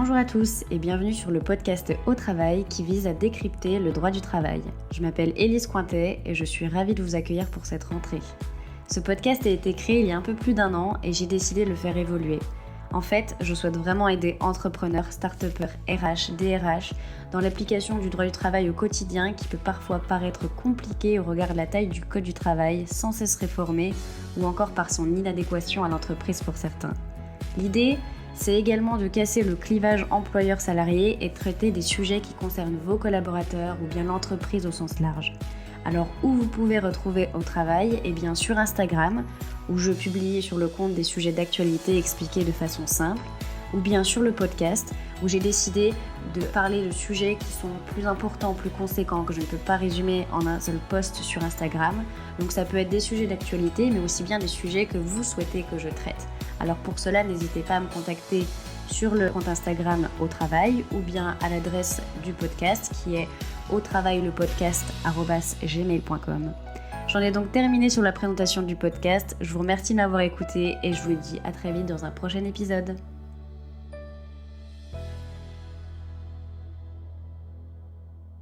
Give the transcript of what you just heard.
Bonjour à tous et bienvenue sur le podcast Au Travail qui vise à décrypter le droit du travail. Je m'appelle Élise Cointet et je suis ravie de vous accueillir pour cette rentrée. Ce podcast a été créé il y a un peu plus d'un an et j'ai décidé de le faire évoluer. En fait, je souhaite vraiment aider entrepreneurs, start-upers, RH, DRH dans l'application du droit du travail au quotidien qui peut parfois paraître compliqué au regard de la taille du code du travail sans cesse réformé ou encore par son inadéquation à l'entreprise pour certains. L'idée, c'est également de casser le clivage employeur-salarié et de traiter des sujets qui concernent vos collaborateurs ou bien l'entreprise au sens large. Alors où vous pouvez retrouver Au Travail ? Eh bien sur Instagram, où je publie sur le compte des sujets d'actualité expliqués de façon simple, ou bien sur le podcast, où j'ai décidé de parler de sujets qui sont plus importants, plus conséquents, que je ne peux pas résumer en un seul post sur Instagram. Donc ça peut être des sujets d'actualité, mais aussi bien des sujets que vous souhaitez que je traite. Alors pour cela, n'hésitez pas à me contacter sur le compte Instagram Au Travail ou bien à l'adresse du podcast qui est autravaillepodcast@gmail.com. J'en ai donc terminé sur la présentation du podcast. Je vous remercie de m'avoir écouté et je vous dis à très vite dans un prochain épisode.